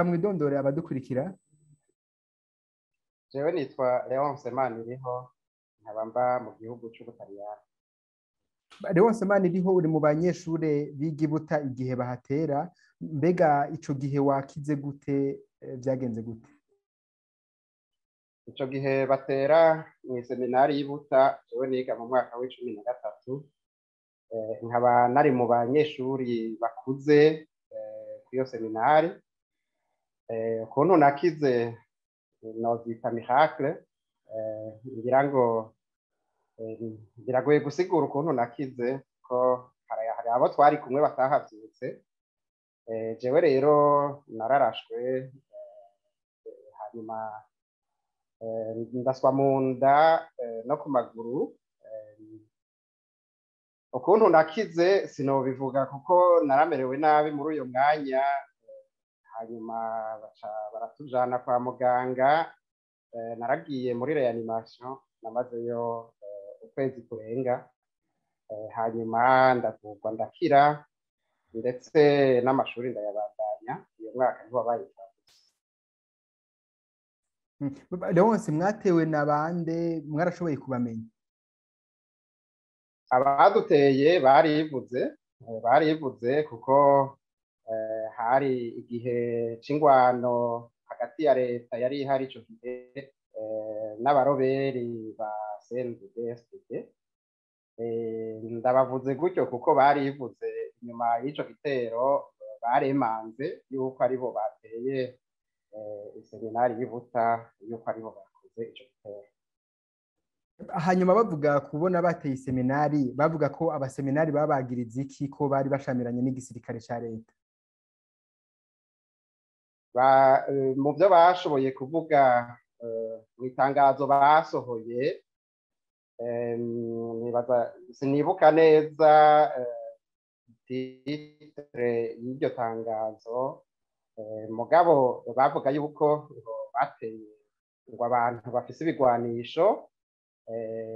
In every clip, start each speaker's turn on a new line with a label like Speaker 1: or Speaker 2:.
Speaker 1: mwidondore abadukurikira.
Speaker 2: Jewe nitwa Leonce Maniriho nkaba mba mu gihugu c'Ubutaliyani.
Speaker 1: Leonce Maniriho uri mu banyeshure biga i Buta igihe bahatera, mbega ico gihe wakize gute, vyagenze gute?
Speaker 2: Ico gihe batera mw'iseminari y'i Buta, jewe niga mu mwaka w'13, nkaba nari mu banyeshuri bakuze kw'iyo seminari. Ukuntu nakize novyita miracle, ngira ngo biragoye gusigura ukuntu nakize ko hari abo twari kumwe batahavyutse. Jewe rero nararashwe, hanyuma ndaswa mu nda no ku maguru. Ukuntu nakize sinobivuga kuko naramerewe nabi muri uyo mwanya. Hanyuma baca baratujana kwa muganga, naragiye muri reanimation, namazeyo ukwezi kurenga. Hanyuma ndavurwa ndakira, ndetse n'amashuri ndayabandanya. Iyo mwaka niho wabaye
Speaker 1: Leonce, mwatewe na bande? Mwarashoboye kubamenya?
Speaker 2: Abaduteye barivuze kuko hari igihe c'ingwano hagati ya leta yari ihari ico gihe n'abaroberi ba CNDD-FDD. Ndabavuze gutyo kuko barivuze inyuma y'ico gitero, baremanze yuko aribo bateye iseminari y'i Buta, yuko aribo bakoze ico gitero.
Speaker 1: Hanyuma bavuga kubona bateye iseminari, bavuga ko abaseminari babagiriza iki, ko bari bashamiranye n'igisirikare ca leta?
Speaker 2: Mu byo bashoboye kuvuga mw'itangazo basohoye, sinibuka neza titre y'iryo tangazo, mugabo bavuga yuko bateye ngo abantu bafise ibigwanisho,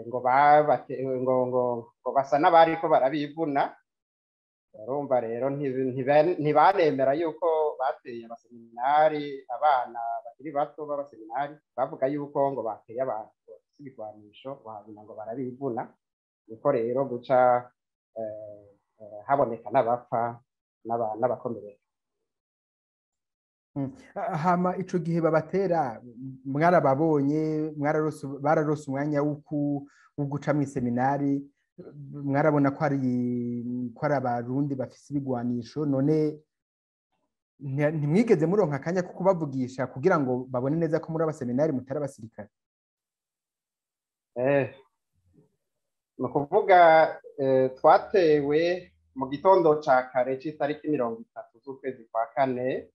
Speaker 2: ngo basa n'abariko barabivuna. Urumva rero ntibanemera yuko bateye abaseminari, abana bakiri bato b'abaseminari. Bavuga yuko ngo bateye abantu bafise ibigwanisho bagira ngo barabivuna. Niko rero guca haboneka n'abapfa n'abakomereka.
Speaker 1: Hama ico gihe babatera mwarababonye, bararose umwanya wo guca mw'iseminari, mwarabona ko ari abarundi bafise ibigwanisho, none ntimwigeze muronka akanya ko kubavugisha kugira ngo babone neza ko muri abaseminari mutari abasirikare?
Speaker 2: Ni ukuvuga twatewe mu gitondo ca kare c'itariki 30 z'ukwezi kwa kane.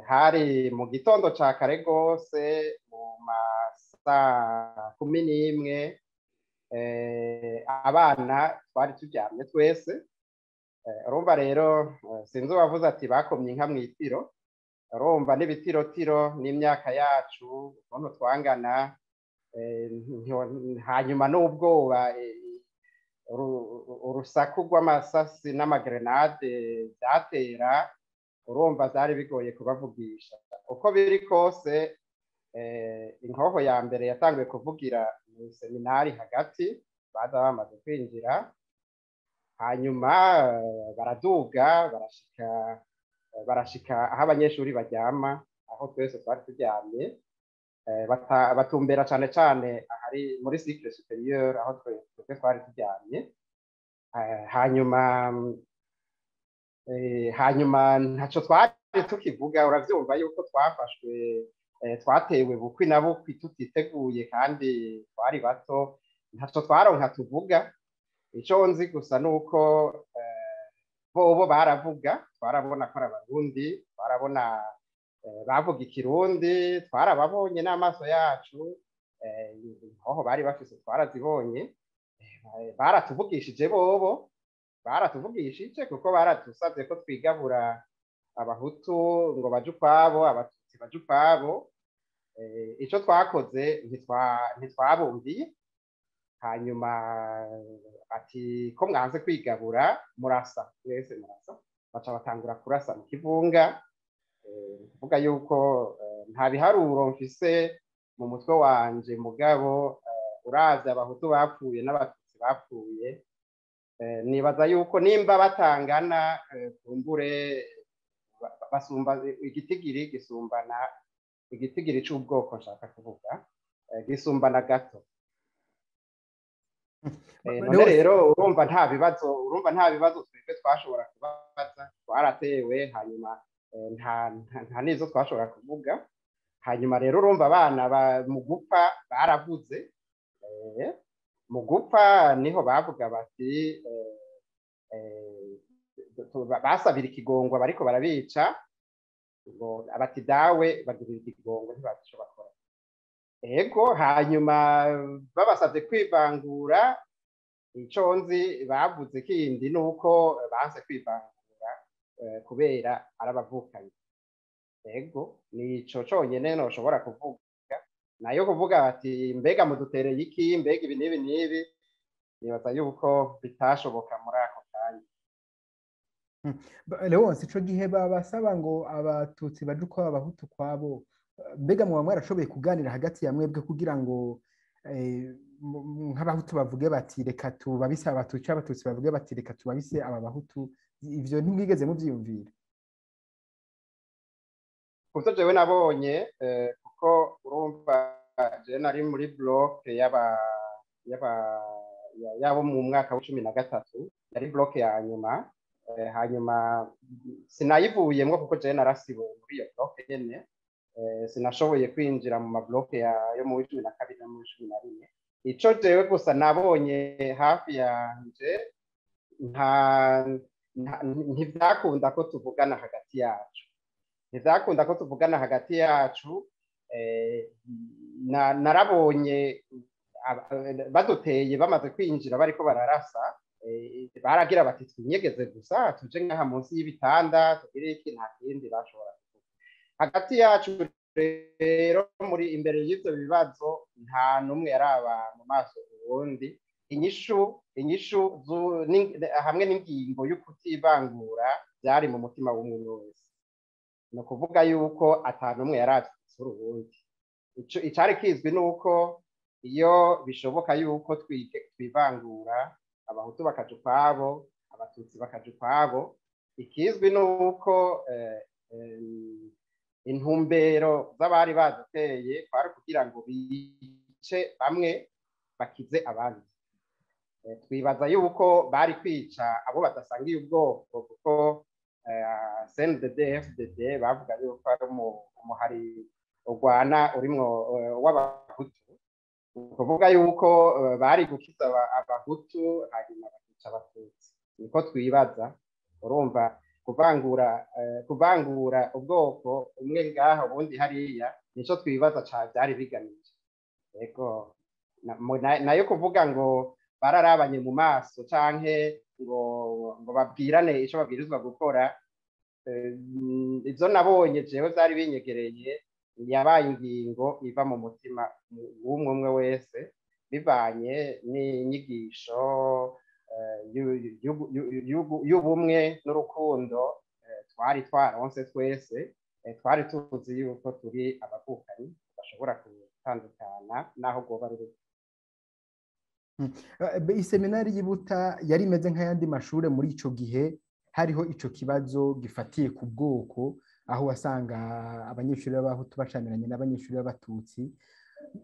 Speaker 2: Hari mu gitondo ca kare gose, mu masaa 11, abana twari turyamye twese. Urumva rero sinzi uwavuze ati bakomye inka mw'itiro. Urumva n'ibitirotiro n'imyaka yacu ukuntu twangana, hanyuma n'ubwoba, urusaku rw'amasasi n'amagrenade byatera. Urumva vyari bigoye kubavugisha. Uko biri kose, inkoho ya mbere yatanguye kuvugira mu seminari hagati, baza bamaze kwinjira. Hanyuma baraduga barashika aho abanyeshuri baryama, aho twese twari turyamye. Batumbera cane cane ahari muri cycle supérieur, aho twese twari turyamye. Hanyuma ntaco twari tukivuga. Uravyumva yuko twafashwe, twatewe bukwi na bukwi tutiteguye, kandi twari bato, ntaco twaronka tuvuga. Ico nzi gusa nuko bobo baravuga, twarabona ko ari abarundi, twarabona bavuga ikirundi, twarababonye n'amaso yacu. Inkoho bari bafise twarazibonye. Baratuvugishije bobo, baratuvugishije kuko baradusavye ko twigabura, abahutu ngo baje ukwabo, abatutsi baje ukwabo. Ico twakoze ntitwabumviye. Hanyuma ati ko mwanze kwigabura murasa, twese murasa. Baca batangura kurasa mu kivunga. kuvuga yuko nta biharuro mfise mu mutwe wanje mugabo uravye abahutu bapfuye n'abatutsi bapfuye nibaza yuko nimba batangana kumbure basumba igitigiri gisumbana igitigiri c'ubwoko nshaka kuvuga gisumbana gato. None rero urumva nta bibazo twebwe twashobora kubaza, twaratewe hanyuma nta nizo twashobora kuvuga, hanyuma rero urumva abana mu gupfa baravuze, mu gupfa niho bavuga bati basabira ikigongwa bariko barabica ngo abati dawe bagirira ikigongwa ntibashobora gukora. Ego hanyuma babasabye kwivangura, ico nzi bavuze kindi nuko banse kwivangura kubera arabavukanye. Ego nico conyene noshobora kuvuga, nayo kuvuga bati mbega mudutereye iki, mbega ibi n'ibi n'ibi, nibaza yuko bitashoboka muri ako kanya.
Speaker 1: Leonce, ico gihe babasaba ngo abatutsi baje ukwabo abahutu kwabo, mbega mwaba mwarashoboye kuganira hagati ya mwebwe kugira ngo nk'abahutu bavuge bati reka tubabise abatutsi, abatutsi bavuge bati reka tubabise aba bahutu, ivyo ntimwigeze muvyiyumvira?
Speaker 2: Kuvyo jewe nabonye kuko urumva je nari muri bloke yabo mu mwaka wa 13 yari bloke ya nyuma, hanyuma sinayivuyemwo kuko je narasiwe muri iyo bloke nyene, sinashoboye kwinjira mu mabloke yo mu 12 no mu 11. Ico jewe gusa nabonye hafi yanje ntivyakunda ko tuvugana hagati yacu, ntivyakunda ko tuvugana hagati yacu. Narabonye baduteye bamaze kwinjira bariko bararasa, baragira bati twinyegeze gusa tuje ngaha munsi y'ibitanda tugire iki, nta kindi bashobora kuvuga hagati yacu. Rero muri imbere y'ivyo bibazo nta numwe yaraba mu maso uwundi. Inyishu hamwe n'ingingo yo kutivangura byari mu mutima w'umwe wese, no kuvuga yuko ata numwe yaravye uwundi. Icari kizwi nuko iyo bishoboka yuko twivangura, abahutu bakaja ukwabo, abatutsi bakaja ukwabo, ikizwi nuko intumbero z'abari baduteye kwari kugira ngo bice bamwe bakize abandi. Twibaza yuko bari kwica abo badasangiye ubwoko, kuko CNDD FDD bavuga yuko ari umuhari urwana urimwo w'abahutu, kuvuga yuko bari gukiza abahutu hanyuma bakica abatutsi. Niko twibaza. Urumva kuvangura ubwoko umwe ngaho ubundi hariya, nico twibaza byari bigamije. Ego nayo kuvuga ngo bararabanye mu maso canke ngo babwirane ico babwirizwa gukora, ivyo nabonye jewe vyari binyegereye, yabaye ingingo iva mu mutima w'umwe umwe wese bivanye n'inyigisho y'ubumwe n'urukundo twari twaronse twese. Twari tuzi yuko turi abavukanyi bashobora gutandukana naho goba ruri.
Speaker 1: Iseminari y'Ibuta yari imeze nk'ayandi mashure muri ico gihe, hariho ico kibazo gifatiye ku bwoko, aho wasanga abanyeshuri b'abahutu bacaniranye n'abanyeshuri b'abatutsi.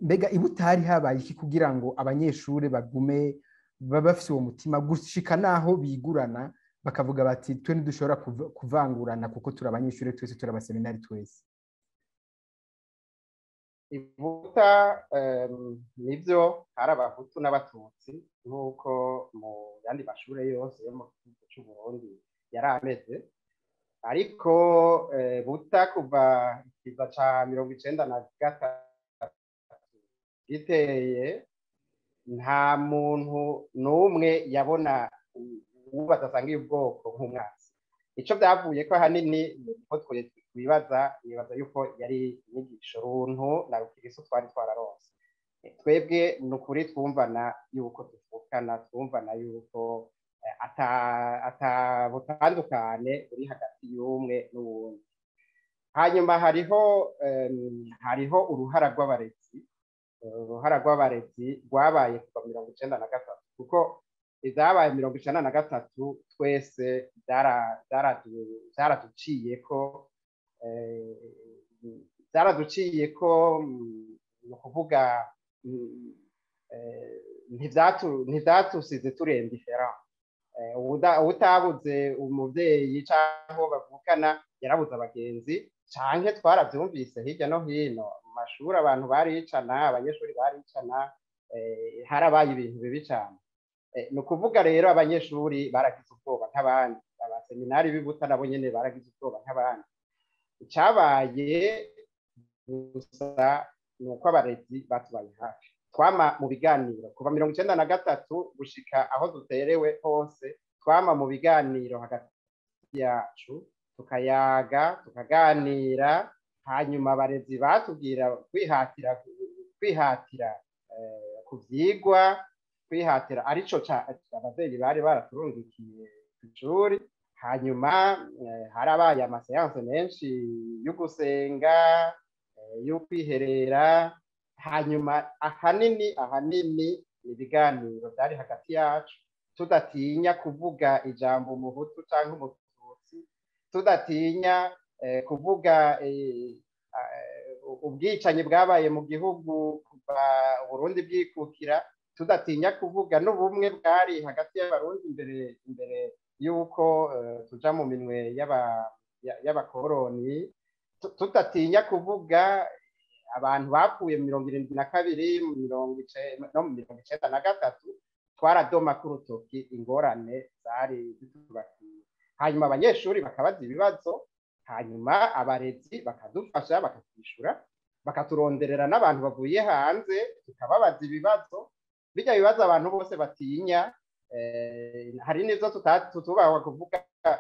Speaker 1: Mbega Ibuta hari habaye iki kugira ngo abanyeshuri bagume bafise uwo mutima gushika naho bigurana bakavuga bati twe ntidushobora kuvangurana kuko turi abanyeshuri twese, turi abaseminari twese?
Speaker 2: Ibuta nivyo hari abahutu n'abatutsi nk'uko mu yandi mashure yose yo mu gihugu c'u Burundi yari ameze, ariko Buta kuva ikiza ca 1993 giteye, nta muntu n'umwe yabona uwo badasangiye ubwoko nk'umwasi. Ico vyavuye ko ahanini ko nibaza yuko yari inyigisho runtu na rukirisu twari twararonse. Twebwe nukuri twumvana yuko tuvukana, twumvana yuko ata butandukane buri hagati y'umwe n'uwundi. hanyuma hariho uruhara rw'abarezi rwabaye kuva 1993 kuko izabaye 1993 twese byaraduciyeko ni ukuvuga ntibyatusize turenda difera utabuze umubyeyi cyangwa bavukana yarabuze abagenzi canke twarabyumvise hirya no hino mu mashuri abantu baricana abanyeshuri baricana harabaye ibintu bibi cyane ni ukuvuga rero abanyeshuri baragize ubwoba nk'abandi abaseminari b'ibuta nabo nyene baragize ubwoba nk'abandi icyabaye gusa ni uko abarezi batubaye hafi twama mu biganiro kuva 1993 gushika aho duterewe hose twama mu biganiro hagati yacu tukayaga tukaganira hanyuma abarezi batubwira kwihatira kuvyigwa kwihatira arico abavyeyi bari baraturungikiye kw'ishuri hanyuma harabaye amaseanse menshi yo gusenga yo kwiherera hanyuma ahanini ibiganiro byari hagati yacu tudatinya kuvuga ijambo umuhutu cyangwa umututsi tudatinya kuvuga ubwicanyi bwabaye mu gihugu kuva Burundi bwikukira tudatinya kuvuga n'ubumwe bwari hagati y'abarundi imbere y'uko tuja mu minwe y'abakoroni tudatinya kuvuga abantu bapfuye 72 no mu 1993 twaradoma ku rutoki ingorane zari zitubakiye hanyuma abanyeshuri bakabaza ibibazo hanyuma abarezi bakadufasha bakatwishura bakaturonderera n'abantu bavuye hanze tukababaza ibibazo bijya bibazo abantu bose batinya hari n'ivyo tutubahwa kuvuga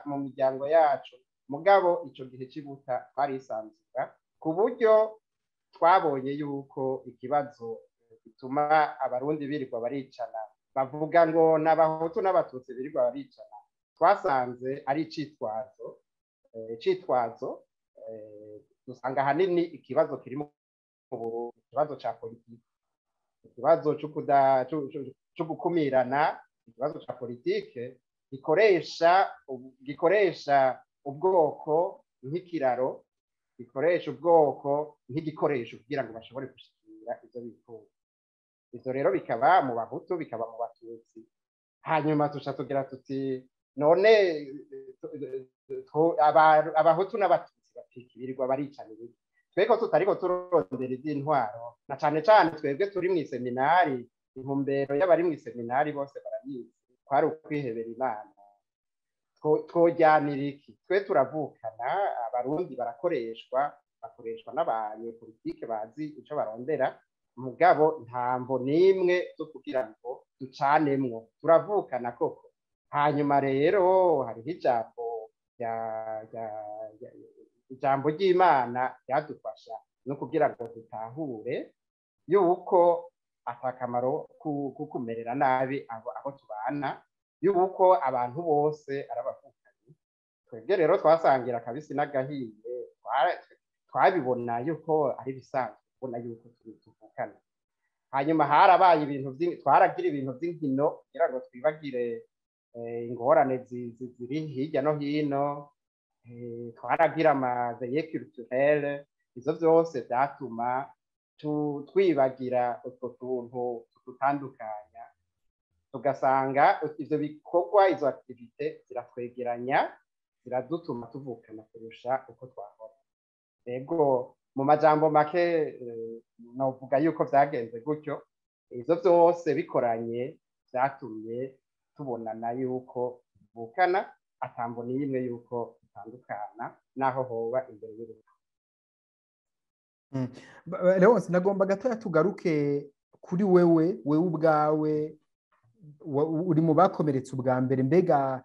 Speaker 2: mu miryango yacu mugabo ico gihe cy'ibuta twarisanzura ku buryo twabonye yuko ikibazo gituma abarundi birirwa baricana bavuga ngo n'abahutu n'abatutsi birirwa baricana twasanze ari icitwazo dusanga ahanini ikibazo kiri mu Burundi ikibazo ca politiki ikibazo cyo gukumirana ikibazo ca politike gikoresha ubwoko nk'ikiraro gikoresha ubwoko nk'igikoresho kugira ngo bashobore gushikira ivyo bifuza ivyo rero bikaba mu bahutu bikaba mu batutsi hanyuma tugira tuti none abahutu n'abatutsi bakikirirwa baricanira tweko tutariko turondera ivy'intwaro na cane twebwe turi mu seminari intumbero y'abari mu seminari bose barayizi kwari ukwihebera Imana twojyanira iki twe turavukana abarundi bakoreshwa n'abanyepolitike bazi ico barondera mugabo ntambo nimwe zo kugira ngo ducanemwo turavukana koko hanyuma rero hariho ijambo ry'Imana ryadufasha no kugira ngo dutahure yuko atakamaro kukumerera nabi aho tubana yuko abantu bose arabavukanye twebwe rero twasangira kabisi n'agahiye twabibona yuko ari bisanzwe kubona yuko tuvukana hanyuma harabaye twaragira ibintu by'inkino kugira ngo twibagire ingorane ziri hirya no hino twaragira amaveye culturelle izo byose byatuma twibagira utwo tuntu dutandukanya tugasanga ivyo bikorwa izo activite ziratwegeranya ziradutuma tuvukana kurusha uko twahora ego mu majambo make novuga yuko vyagenze gutyo ivyo byose bikoranye vyatumye tubonana yuko tuvukana atambo n'imwe yuko tutandukana naho hoba imbere y'urugo
Speaker 1: Leonce nagomba gatoya tugaruke kuri wewe ubwawe uri mu bakomeretse ubwa mbere mbega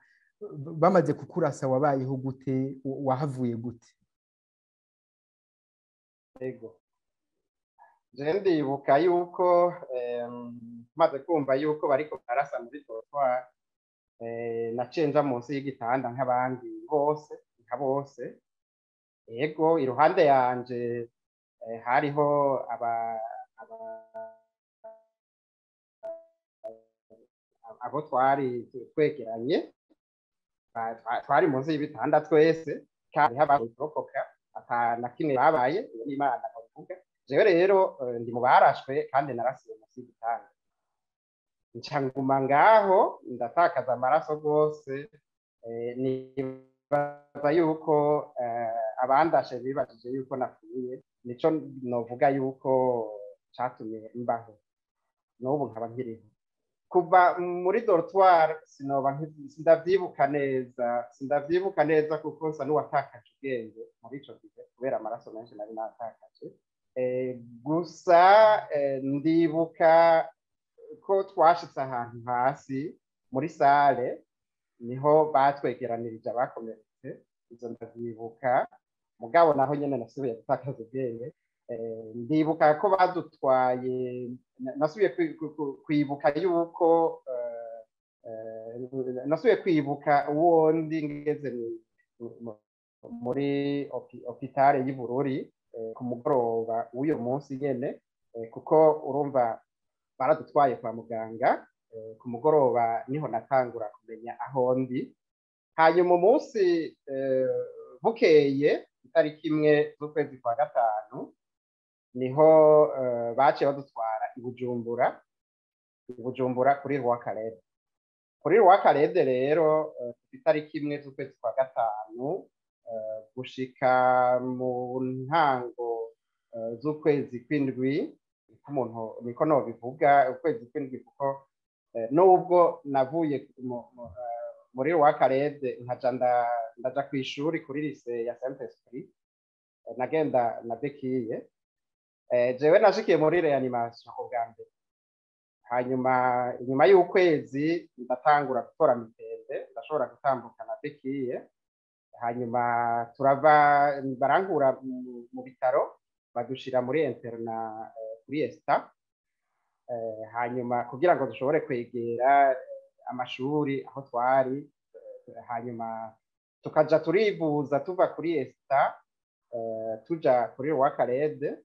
Speaker 1: bamaze kukurasa wabayeho gute wahavuye gute
Speaker 2: ego je ndibuka yuko maze kumva yuko bariko barasa muri trottoir nacenja munsi y'igitanda nk'abandi bose ego iruhande yanje hariho abo twari twegeranye twari munsi y'ibitanda twese kandi habaye kurokoka atana kimwe babaye n'Imana bavuga jewe rero ndi mu barashwe kandi narasiwe munsi y'ibitanda ncanguma ngaho ndatakaza amaraso rwose nibaza yuko abandashe bibajije yuko napfuye nico novuga yuko catumye mbaho n'ubu nkaba nkiriho kuva muri dortoir sindavyibuka neza kuko nsa n'uwatakaje ubwenge muri ico gihe kubera amaraso menshi nari natakaje gusa ndibuka ko twashitse ahantu hasi muri sale niho batwegeranirije abakomeretse izo ndavyibuka mugabo naho nyene nasubiye gutakaza ubwenge ndibuka ko badutwaye nasubiye kwibuka yuko nasubiye kwibuka uwondi ngeze muri hopitale y'Ibururi ku mugoroba w'uyo munsi nyene kuko urumva baradutwaye kwa muganga ku mugoroba niho natangura kumenya aho ndi hanyuma umunsi bukeye itariki imwe z'ukwezi kwa gatanu niho baciye badutwara i Bujumbura kuri Rwakarede rero itariki imwe z'ukwezi kwa gatanu gushika mu ntango z'ukwezi kw'indwi umuntu niko nobivuga ukwezi kw'indwi kuko nubwo navuye muri Rwakarede nkaja ndaja kw'ishuri kuri lycée ya Saint-Esprit nagenda na bekiye jewe nashikiye muri reanimation ubwa mbere hanyuma inyuma y'ukwezi ndatangura gutora mitende ndashobora gutambuka na bekiye hanyuma barankura mu bitaro badushira muri interna kuri ESTA hanyuma kugira ngo dushobore kwegera amashuri aho twari hanyuma tukaja turivuza tuva kuri ESTA tuja kuri Rwakarede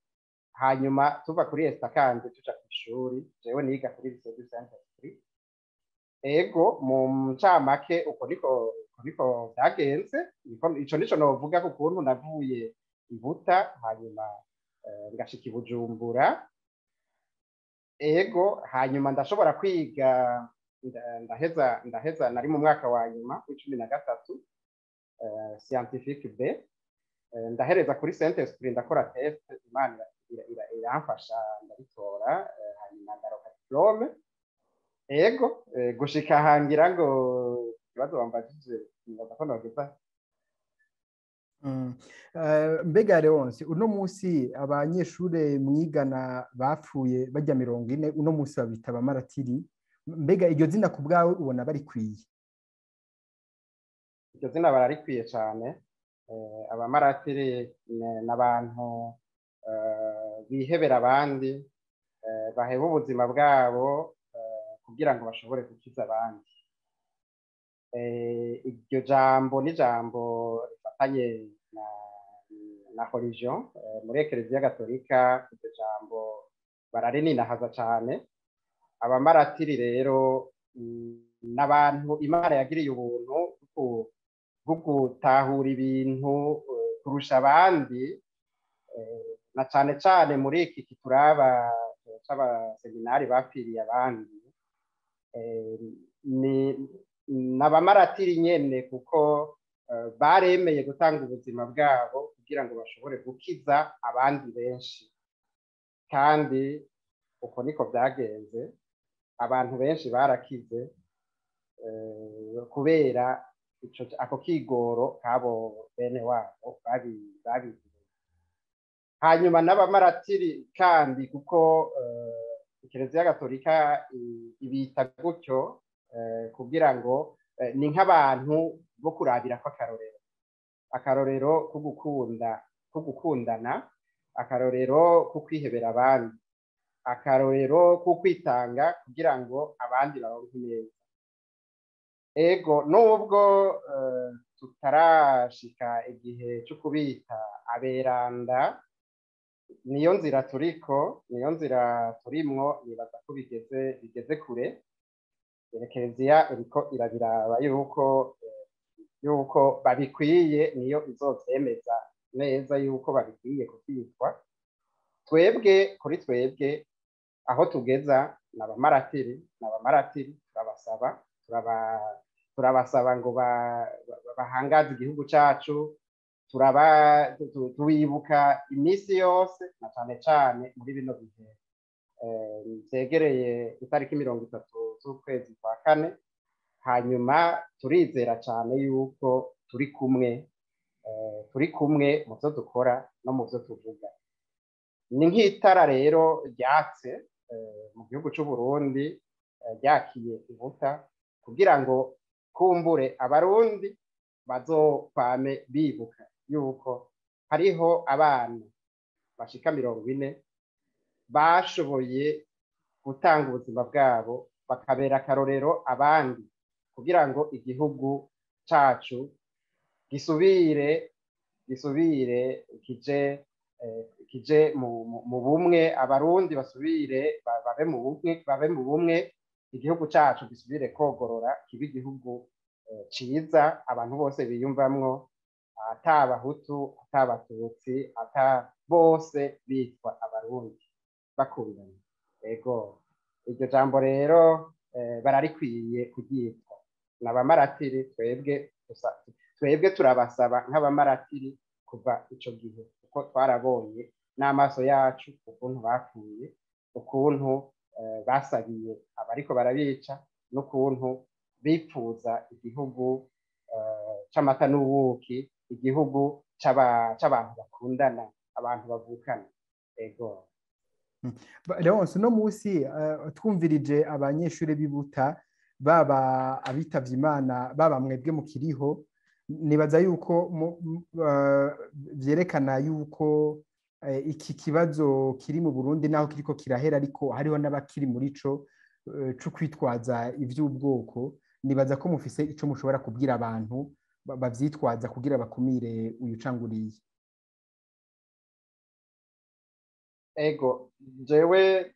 Speaker 2: hanyuma tuva kuri ESTA kandi tuja ku ishuri jewe niga kuri lycée du Saint-Esprit ego mu ncamake uko niko byagenze ico nico novuga ku kuntu navuye ibuta hanyuma ngashika i Bujumbura ego hanyuma ndashobora kwiga ndaheza nari mu mwaka wa nyuma w'13 scientifique B ndahereza kuri Saint-Esprit ndakora test Imana iramfasha ndabitora hanyuma ndaroka diplome ego gushika hangira ngo ikibazo bambajije nibaza ko nogeza
Speaker 1: mbega Leonce uno munsi abanyeshure mwigana bapfuye bajya 40 uno munsi babita abamaratiri mbega iryo zina ku bwawe ubona barikwiye
Speaker 2: iryo zina bararikwiye cyane abamaratiri n'abantu bihebera abandi baheba ubuzima bwabo kugira ngo bashobore gukiza abandi iryo jambo ni jambo rifatanye na religion muri Eklezia Gatolika iryo jambo bararininahaza cyane abamaratiri rero n'abantu Imana yagiriye ubuntu bwo gutahura ibintu kurusha abandi na cyane cyane muri iki kituraba c'abaseminari bapfiriye abandi n'abamaratiri nyene kuko baremeye gutanga ubuzima bwabo kugira ngo bashobore gukiza abandi benshi kandi uko niko byagenze abantu benshi barakize kubera ako kigoro kabo bene wabo babigize hanyuma n'abamaratiri kandi kuko Eklezia Gatolika ibita gutyo kugira ngo ni nk'abantu bo kurabira ko akarorero ko gukundana akarorero ko kwihebera abandi akarorero ko kwitanga kugira ngo abandi baronke neza ego nubwo tutarashika igihe cyo kubita aberanda niyo nzira niyo nzira turimwo, nibaza ko bigeze kure. Ekereziya iriko irabiraba yuko babikwiye, niyo izovyemeza neza yuko babikwiye kuvyitwa. Kuri twebwe aho tugeza n'abamaratiri turabasaba ngo bahangaze igihugu cacu, tubibuka iminsi yose, na cane cane muri bino bihe vyegereye itariki 30 z'ukwezi kwa kane. Hanyuma turizera cane yuko turi kumwe mu vyo dukora no mu vyo tuvuga. Ni nk'itara rero ryatse mu gihugu c'u Burundi, ryakiye ibuta, kugira ngo kumbure abarundi bazokwame bibuka yuko hariho abana bashika 40 bashoboye gutanga ubuzima bwabo bakabera akarorero abandi, kugira ngo igihugu cacu gisubire kije mu bumwe, abarundi basubire babe mu bumwe, igihugu cacu gisubire kogorora, kibe igihugu ciza abantu bose biyumvamwo, ata Abahutu, ata Abatutsi, ata bose bitwa abarundi bakundana. Ego iryo jambo rero bararikwiye kuryitwa. N'abamaratiri twebwe turabasaba nk'abamaratiri kuva ico gihe, kuko twarabonye n'amaso yacu ukuntu bapfuye, ukuntu basabiye abariko barabica, n'ukuntu bipfuza igihugu c'amata n'ubuki, igihugu c'abantu bakundana, abantu bavukana. Ego
Speaker 1: Leonce, uno munsi twumvirije abanyeshuri b'ibuta, baba abitavye Imana, baba mwebwe mukiriho, nibaza yuko vyerekana yuko iki kibazo kiri mu Burundi naho kiriko kirahera, ariko hariho n'abakiri muri co kwitwaza ivy'ubwoko. Nibaza ko mufise ico mushobora kubwira abantu bavyitwaza kugira bakumire uyu canguriye.
Speaker 2: Ego jewe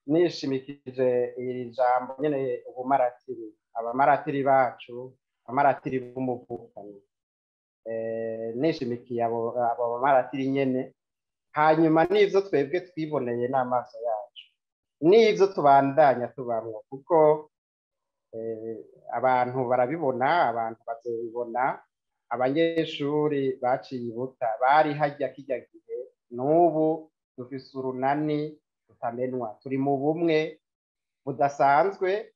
Speaker 2: nishimikije iri jambo nyene, ubumaratiri, abamaratiri bacu, abamaratiri b'umuvukanyi, nishimikiye abo bamaratiri nyene. Hanyuma n'ivyo twebwe twiboneye n'amaso yacu, n'ivyo tubandanya tubamwo, kuko abantu barabibona, abantu bazobibona. Abanyeshuri baciye ibuta bari harya kirya gihe, n'ubu dufise urunani tutamenwa, turi mu bumwe budasanzwe,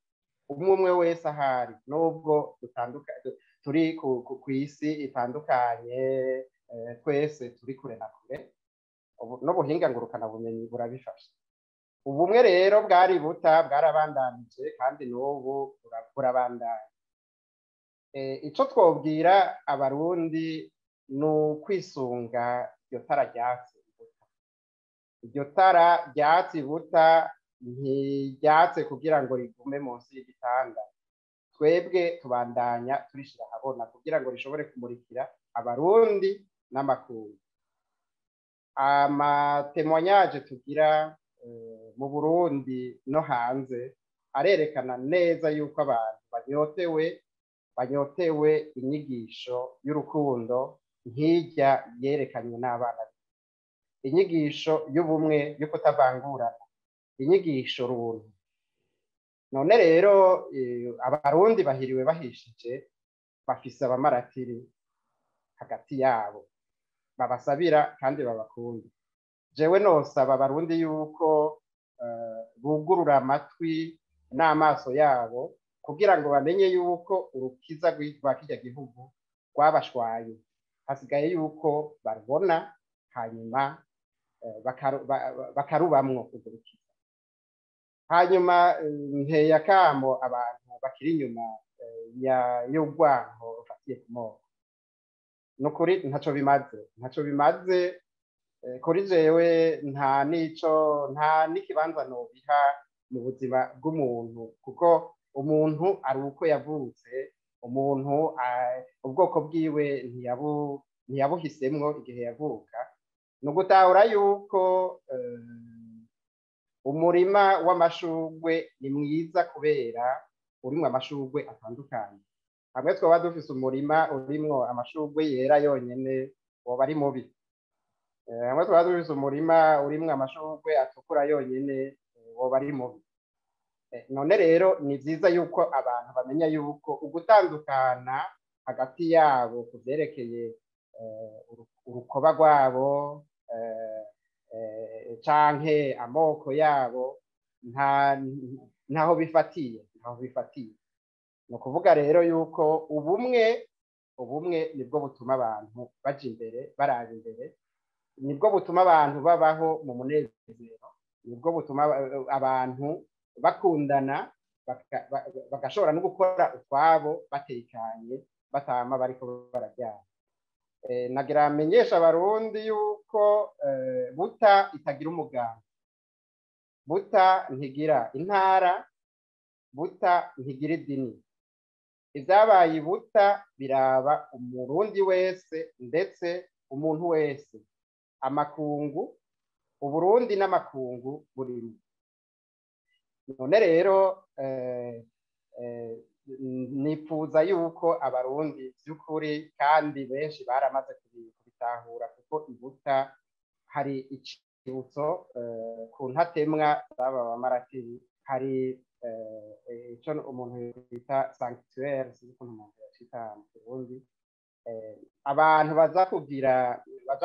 Speaker 2: umwe wese ahari, nubwo turi ku isi itandukanye, twese turi kure na kure, n'ubuhinga ngurukana bumenyi burabifasha. Ubumwe rero bwari buta bwarabandanije, kandi n'ubu burabandanya. Ico twobwira abarundi ni ukwisunga iryo tara ryatse ibuta. Iryo tara ryatse ibuta ntiryatse kugira ngo rigume munsi y'igitanda. Twebwe tubandanya turishira ahabona kugira ngo rishobore kumurikira abarundi n'amakungu. Amatemwanyaje tugira mu Burundi no hanze arerekana neza yuko abantu banyotewe inyigisho y'urukundo nk'irya yerekanywe n'abana, inyigisho y'ubumwe, yo kutavangurana, inyigisho runtu. None rero abarundi bahiriwe bahishije, bafise abamaratiri hagati yabo babasabira kandi babakunda. Jewe nosaba abarundi yuko bugurura amatwi n'amaso yabo, kugira ngo bamenye yuko urukiza rwa kirya gihugu rwabashwaye, hasigaye yuko barubona, hanyuma bakarubamwo urwo rukiza. Hanyuma nteye akamo abantu bakiri inyuma y'urwanko rufatiye ku moko. Nukuri ntaco bimaze kuri jewe, nta n'ikibanza nobiha mu buzima bw'umuntu, kuko umuntu ari uko yavutse, umuntu ubwoko bwiwe ntiyabuhisemwo igihe yavuka. Ni ugutahura yuko umurima w'amashurwe ni mwiza kubera urimwo amashurwe atandukanye. Hamwe twaba dufise umurima urimwo amashurwe yera yonyene woba ari mubi. Hamwe twaba dufise umurima urimwo amashurwe atukura yonyene woba ari mubi. None rero ni vyiza yuko abantu bamenya yuko ugutandukana hagati yabo ku vyerekeye urukoba rwabo canke amoko yabo ntaho bifatiye. Ni ukuvuga rero yuko ubumwe nibwo butuma abantu baja imbere, baraba imbere, nibwo butuma abantu babaho mu munezero, nibwo butuma abantu bakundana bagashobora no gukora utwabo batekanye batama bariko bararyana. Nagira amenyesha abarundi yuko buta itagira umuganda, buta ntigira intara, buta ntigira idini. Ivyabaye buta biraba umurundi wese ndetse umuntu wese, amakungu, Uburundi n'amakungu burimo. None rero nifuza yuko abarundi by'ukuri kandi benshi baramaze kubitahura, kuko ibuta hari icibutso ku ntatemwa z'aba bamaratiri, hari ico umuntu yita sanctuaire, sinzi ukuntu umuntu yacita mu Kirundi, abantu baza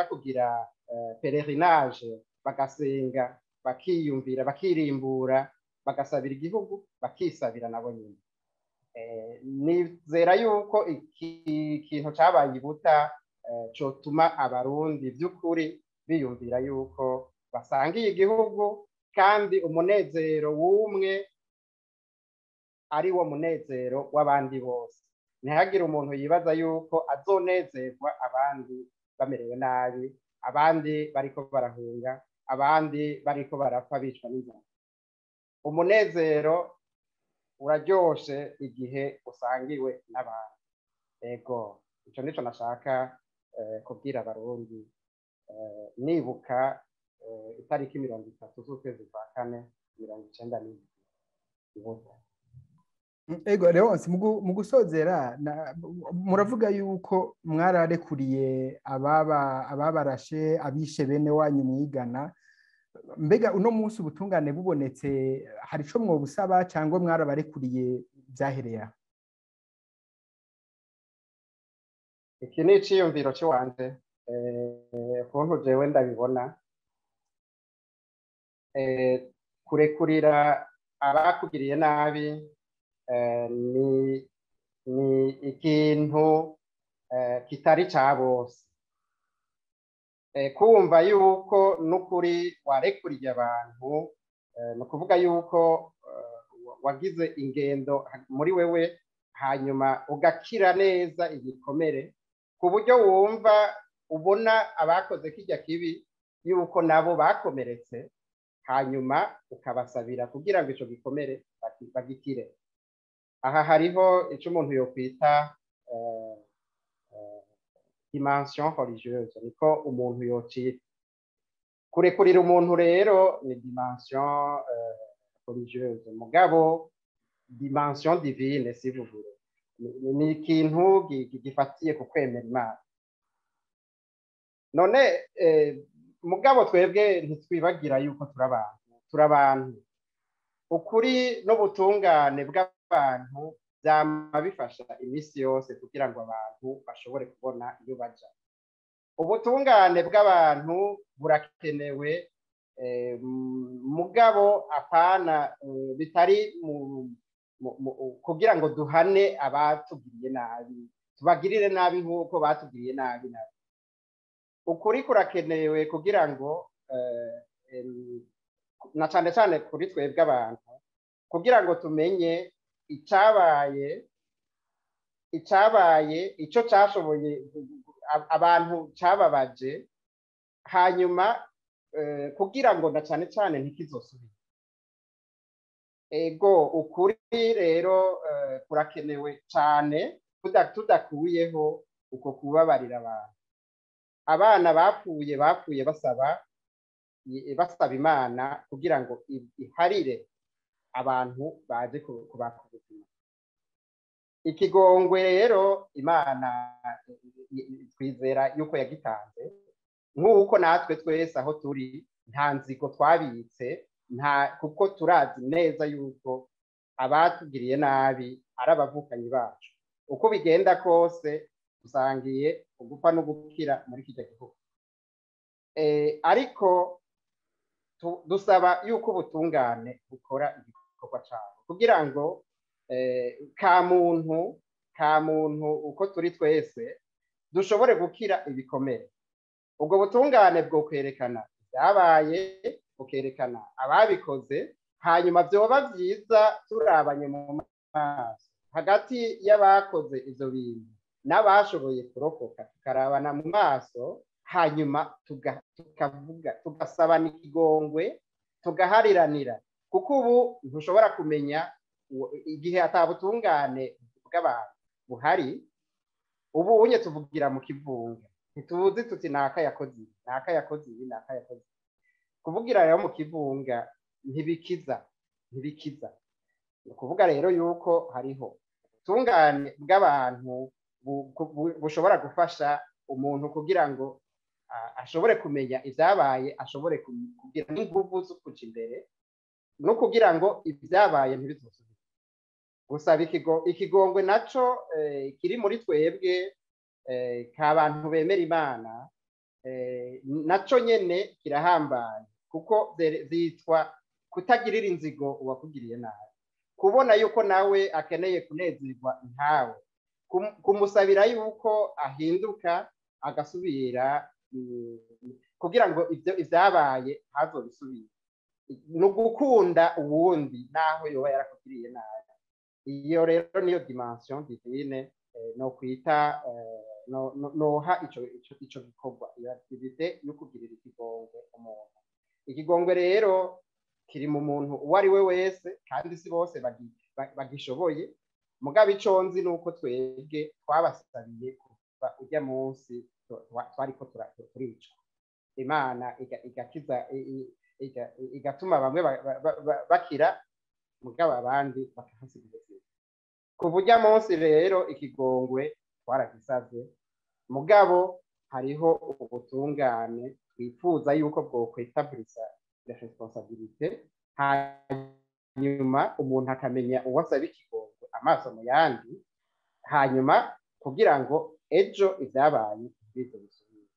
Speaker 2: kugira pelerinage, bagasenga, bakiyumvira, bakirimbura, bagasabira igihugu, bakisabira nabo nyine. Nizera yuko ikintu cabaye ibuta cotuma abarundi by'ukuri biyumvira yuko basangiye igihugu, kandi umunezero w'umwe ari wo munezero w'abandi bose. Ntihagire umuntu yibaza yuko azonezerwa abandi bamerewe nabi, abandi bariko barahunga, abandi bariko barapfa bicwa n'inzara. Umunezero uraryoshe igihe usangiwe n'abantu. Ego, ico nico nashaka kubwira abarundi, nibuka itariki 30 z'ukwezi kwa kane 1990 ibuta.
Speaker 1: Ego Leonce, mu gusozera muravuga yuko mwararekuriye ababarashe, abishe bene wanyu mwigana. Mbega uno munsi ubutungane bubonetse hari ico mwobusaba cyangwa mwarabarekuriye byahereye aho?
Speaker 2: Iki ni iciyumviro cy'uwanje, ukuntu jewe ndabibona. Kurekurira abakugiriye nabi ni ikintu kitari ca bose. Kumva yuko n'ukuri warekuriye abantu, ni ukuvuga yuko wagize ingendo muri wewe, hanyuma ugakira neza igikomere, ku buryo wumva ubona abakoze kijya kibi yuko nabo bakomeretse, hanyuma ukabasabira kugira ngo ico gikomere bagikire. Aha hariho ico umuntu yokwita dimension religieuse, niko umuntu yocita. Kurekurira umuntu rero ni dimension religieuse, mugabo dimension divine si vous voulez. Ni ikintu gifatiye ku kwemera Imana. None mugabo twebwe ntitwibagira yuko turabantu. Ukuri n'ubutungane bw'abantu byama bifasha imisi yose kugira ngo abantu bashobore kubona iyo baja. Ubutungane bw'abantu burakenewe, mugabo apana bitari kugira ngo duhane abatugiriye nabi, tubagirire nabi nk'uko batugiriye nabi. Ukuri kurakenewe kugira ngo na cyane cyane kuri twebwe abantu, kugira ngo tumenye icabaye ico cashoboye abantu cababaje, hanyuma kugira ngo na cyane cyane ntikizosubire. Ego, ukuri rero kurakenewe cyane, tudakuyeho uko kubabarira abantu. abana bapfuye basaba Imana kugira ngo iharire abantu baje kubaka ubuzima. Ikigongwe rero Imana twizera yuko yagitanze, nk'uko natwe twese aho turi nta nzigo twabitse, kuko turazi neza yuko abatugiriye nabi ari abavukanyi bacu. Uko bigenda kose dusangiye ugupfa no gukira muri kijya gihugu. Ariko dusaba yuko ubutungane bukora igikorwa cyabo kugira ngo ka muntu uko turi twese dushobore gukira ibikomere. Ubwo butungane bwo kwerekana ibyabaye, bukerekana ababikoze, hanyuma byoba byiza turabanye mu maso hagati y'abakoze ibyo bintu n'abashoboye kurokoka, tukarabana mu maso, hanyuma tugasabana ikigongwe, tugahariranira, kuko ubu ntushobora kumenya igihe atabutungane bw'abantu buhari. Ubu unye tuvugira mu kivunga, ntituzi tuti naka yakoze ibi. Kuvugira rero mu kivunga ntibikiza. Ni ukuvuga rero yuko hariho ubutungane bw'abantu bushobora gufasha umuntu kugira ngo ashobore kumenya ibyabaye, ashobore kugira n'ingufu zo kuja imbere no kugira ngo ibyabaye ntibizosubire. Gusaba ikigongwe naco kiri muri twebwe k'abantu bemera Imana, naco nyene kirahambaye, kuko zitwa kutagirira inzigo uwakugiriye nabi, kubona yuko nawe akeneye kunezerwa ntawe, kumusabira yuko ahinduka agasubira, kugira ngo ibyabaye ntazobisubire, no gukunda uwundi naho yoba yarakugiriye nabi. Iyo rero niyo dimension divine no kwita noha ico gikorwa, iyo activité yo kugirira ikigongwe umuntu. Ikigongwe rero kiri mu muntu uwo ari we wese, kandi si bose bagishoboye. Mugabo ico nzi nuko twebwe twabasabiye kuva ujya munsi twariko turicwa, Imana igakiza, igatuma bamwe bakira, mugabo abandi bakahasiga ubuzima. Kuva ujya munsi rero ikigongwe twaragisavye, mugabo hariho ubutungane twifuza yuko bwokwetaburisa la responsabilité, hanyuma umuntu akamenya uwasaba ikigongwe amaso mu yandi, hanyuma kugira ngo ejo ibyabaye bize bisubire.